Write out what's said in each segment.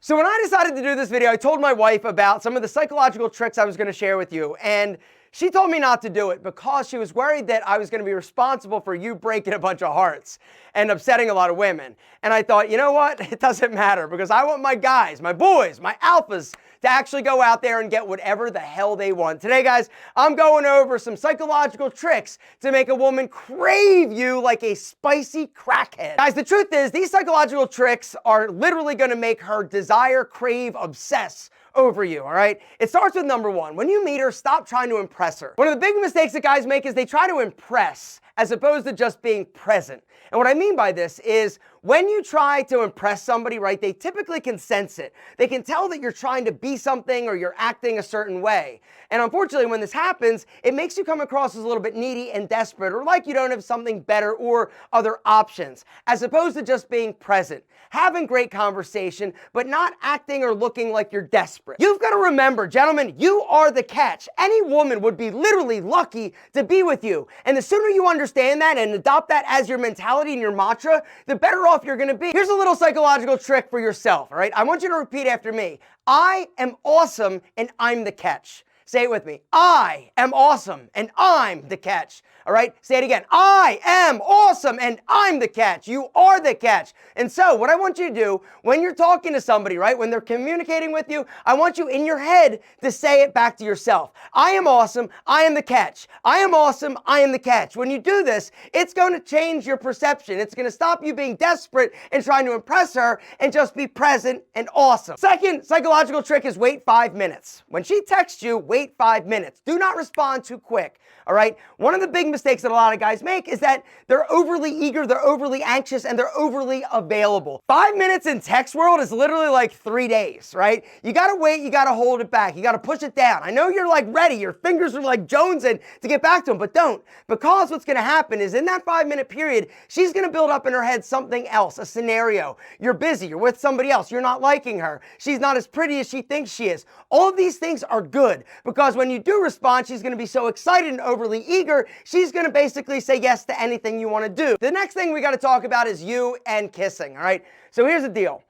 So when I decided to do this video, I told my wife about some of the psychological tricks I was going to share with you, and she told me not to do it because she was worried that I was going to be responsible for you breaking a bunch of hearts and upsetting a lot of women. And I thought, you know what? It doesn't matter because I want my guys, my boys, my alphas to actually go out there and get whatever the hell they want. Today, guys, I'm going over some psychological tricks to make a woman crave you like a spicy crackhead. Guys, the truth is, these psychological tricks are literally going to make her desire, crave, obsess over you, all right? It starts with number one. When you meet her, stop trying to impress her. One of the big mistakes that guys make is they try to impress as opposed to just being present. And what I mean by this is when you try to impress somebody, right, they typically can sense it. They can tell that you're trying to be something or you're acting a certain way. And unfortunately, when this happens, it makes you come across as a little bit needy and desperate or like you don't have something better or other options, as opposed to just being present, having great conversation, but not acting or looking like you're desperate. You've got to remember, gentlemen, you are the catch. Any woman would be literally lucky to be with you. And the sooner you understand that and adopt that as your mentality and your mantra, the better off you're going to be. Here's a little psychological trick for yourself, all right? I want you to repeat after me. I am awesome and I'm the catch. Say it with me. I am awesome and I'm the catch. All right, say it again. I am awesome and I'm the catch. You are the catch. And so what I want you to do when you're talking to somebody, right, when they're communicating with you, I want you in your head to say it back to yourself. I am awesome. I am the catch. I am awesome. I am the catch. When you do this, it's going to change your perception. It's going to stop you being desperate and trying to impress her and just be present and awesome. Second psychological trick is wait 5 minutes. When she texts you, wait 5 minutes. Do not respond too quick. All right. One of the big mistakes that a lot of guys make is that they're overly eager, they're overly anxious, and they're overly available. 5 minutes in text world is literally like 3 days, right? You got to wait. You got to hold it back. You got to push it down. I know you're like ready. Your fingers are like jonesing to get back to him, but don't. Because what's going to happen is in that 5 minute period, she's going to build up in her head something else, a scenario. You're busy. You're with somebody else. You're not liking her. She's not as pretty as she thinks she is. All of these things are good because when you do respond, she's going to be so excited and overly eager, she's going to basically say yes to anything you want to do. The next thing we got to talk about is you and kissing, all right? So here's the deal.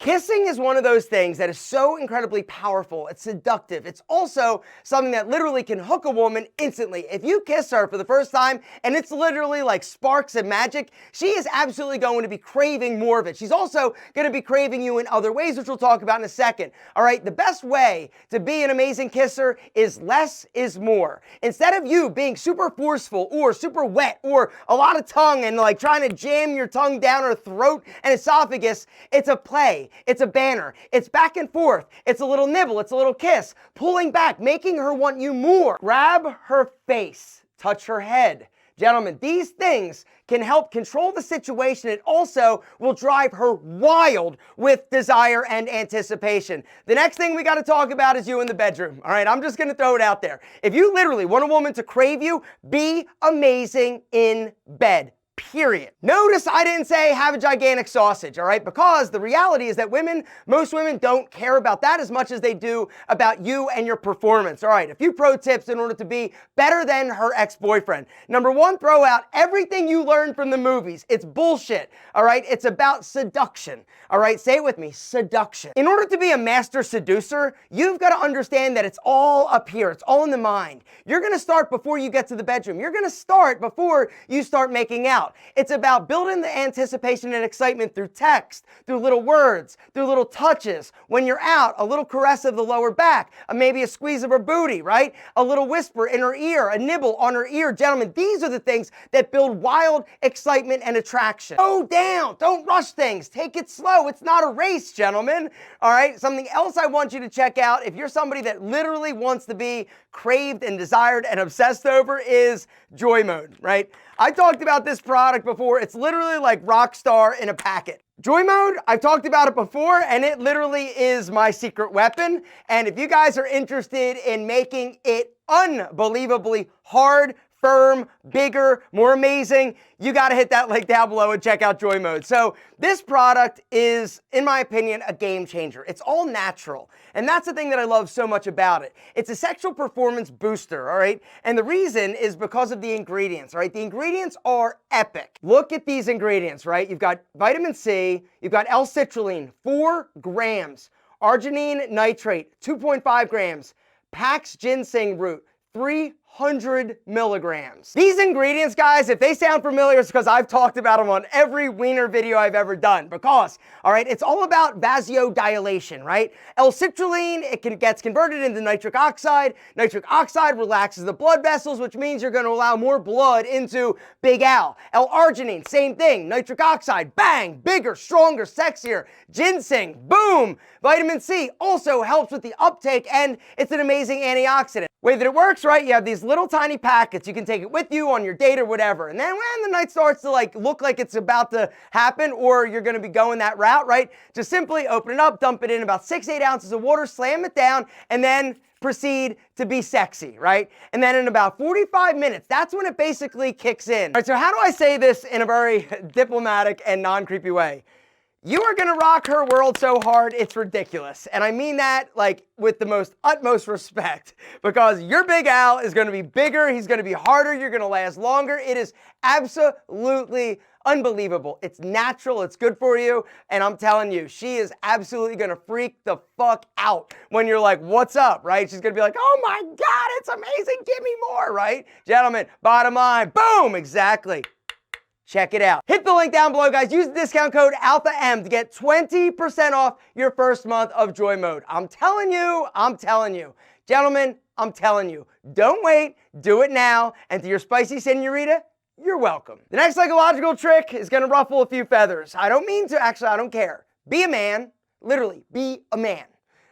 Kissing is one of those things that is so incredibly powerful. It's seductive. It's also something that literally can hook a woman instantly. If you kiss her for the first time and it's literally like sparks and magic, she is absolutely going to be craving more of it. She's also going to be craving you in other ways, which we'll talk about in a second. All right, the best way to be an amazing kisser is less is more. Instead of you being super forceful or super wet or a lot of tongue and like trying to jam your tongue down her throat and esophagus, it's a play. It's a banner. It's back and forth. It's a little nibble. It's a little kiss. Pulling back, making her want you more. Grab her face. Touch her head. Gentlemen, these things can help control the situation. It also will drive her wild with desire and anticipation. The next thing we got to talk about is you in the bedroom. All right, I'm just going to throw it out there. If you literally want a woman to crave you, be amazing in bed. Period. Notice I didn't say have a gigantic sausage, all right? Because the reality is that most women don't care about that as much as they do about you and your performance. All right, a few pro tips in order to be better than her ex-boyfriend. Number one, throw out everything you learned from the movies. It's bullshit, all right? It's about seduction, all right? Say it with me, seduction. In order to be a master seducer, you've got to understand that it's all up here. It's all in the mind. You're going to start before you get to the bedroom. You're going to start before you start making out. It's about building the anticipation and excitement through text, through little words, through little touches. When you're out, a little caress of the lower back, maybe a squeeze of her booty, right? A little whisper in her ear, a nibble on her ear. Gentlemen, these are the things that build wild excitement and attraction. Slow down. Don't rush things. Take it slow. It's not a race, gentlemen. All right? Something else I want you to check out, if you're somebody that literally wants to be craved and desired and obsessed over, is Joymode, right? I talked about this product before. It's literally like Rockstar in a packet. Joymode, I've talked about it before, and it literally is my secret weapon. And if you guys are interested in making it unbelievably hard, firm, bigger, more amazing, you got to hit that link down below and check out Joymode. So this product is, in my opinion, a game changer. It's all natural. And that's the thing that I love so much about it. It's a sexual performance booster, all right? And the reason is because of the ingredients, all right? The ingredients are epic. Look at these ingredients, right? You've got vitamin C, you've got L-citrulline, 4 grams. arginine nitrate, 2.5 grams, Pax ginseng root, 300 milligrams. These ingredients, guys, if they sound familiar, it's because I've talked about them on every wiener video I've ever done. Because, all right, it's all about vasodilation, right? L-citrulline, gets converted into nitric oxide. Nitric oxide relaxes the blood vessels, which means you're going to allow more blood into Big Al. L-arginine, same thing. Nitric oxide, bang, bigger, stronger, sexier. Ginseng, boom. Vitamin C also helps with the uptake, and it's an amazing antioxidant. Way that it works, right? You have these little tiny packets. You can take it with you on your date or whatever. And then when the night starts to look like it's about to happen, or you're going to be going that route, right? Just simply open it up, dump it in about 6-8 ounces of water, slam it down, and then proceed to be sexy, right? And then in about 45 minutes, that's when it basically kicks in. All right, so how do I say this in a very diplomatic and non-creepy way? You are gonna rock her world so hard, it's ridiculous. And I mean that with the most utmost respect, because your Big Al is gonna be bigger, he's gonna be harder, you're gonna last longer. It is absolutely unbelievable. It's natural, it's good for you, and I'm telling you, she is absolutely gonna freak the fuck out when you're like, what's up, right? She's gonna be like, oh my God, it's amazing, give me more, right? Gentlemen, bottom line, boom, exactly. Check it out. Hit the link down below, guys. Use the discount code ALPHAM to get 20% off your first month of Joymode. I'm telling you. Gentlemen, I'm telling you. Don't wait. Do it now. And to your spicy senorita, you're welcome. The next psychological trick is going to ruffle a few feathers. I don't mean to. Actually, I don't care. Be a man. Literally, be a man.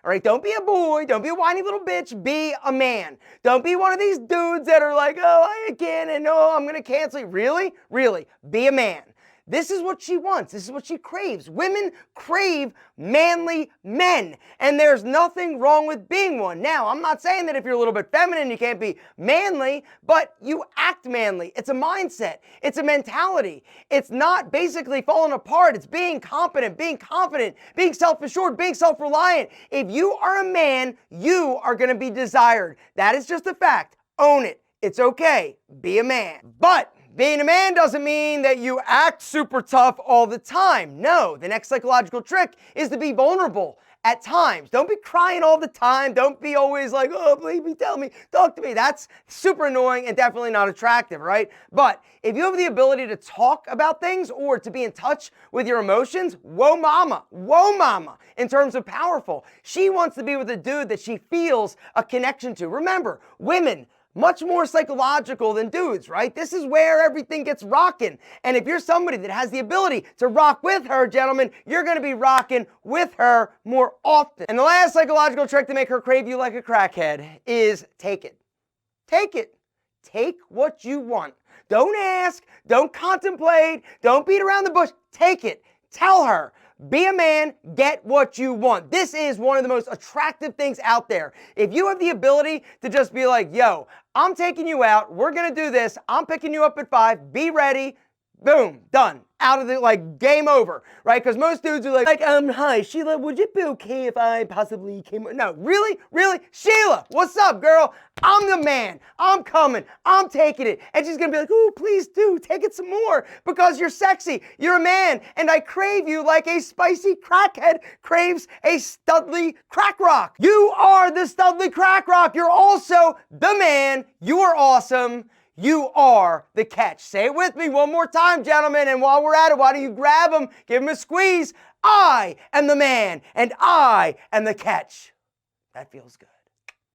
All right, don't be a boy, don't be a whiny little bitch, be a man. Don't be one of these dudes that are like, oh, I can't, and no, I'm gonna cancel you. Really? Really, be a man. This is what she wants, this is what she craves. Women crave manly men, and there's nothing wrong with being one. Now, I'm not saying that if you're a little bit feminine, you can't be manly, but you act manly. It's a mindset, it's a mentality. It's not basically falling apart, it's being competent, being confident, being self-assured, being self-reliant. If you are a man, you are gonna be desired. That is just a fact. Own it. It's okay. Be a man. But being a man doesn't mean that you act super tough all the time. No, the next psychological trick is to be vulnerable at times. Don't be crying all the time. Don't be always like, oh, please tell me, talk to me. That's super annoying and definitely not attractive, right? But if you have the ability to talk about things or to be in touch with your emotions, whoa mama, in terms of powerful. She wants to be with a dude that she feels a connection to. Remember, women, much more psychological than dudes, right? This is where everything gets rocking. And if you're somebody that has the ability to rock with her, gentlemen, you're gonna be rocking with her more often. And the last psychological trick to make her crave you like a crackhead is take it. Take it. Take what you want. Don't ask, don't contemplate, don't beat around the bush. Take it. Tell her. Be a man, get what you want. This is one of the most attractive things out there. If you have the ability to just be like, yo, I'm taking you out, we're gonna do this, I'm picking you up at 5, be ready, boom, done. Out of the, game over, right? Because most dudes are like, hi, Sheila, would it be okay if I possibly came? No, really? Sheila, what's up, girl? I'm the man. I'm coming. I'm taking it. And she's going to be like, oh, please do. Take it some more because you're sexy. You're a man. And I crave you like a spicy crackhead craves a studly crack rock. You are the studly crack rock. You're also the man. You are awesome. You are the catch. Say it with me one more time, gentlemen. And while we're at it, why don't you grab him, give him a squeeze? I am the man, and I am the catch. That feels good.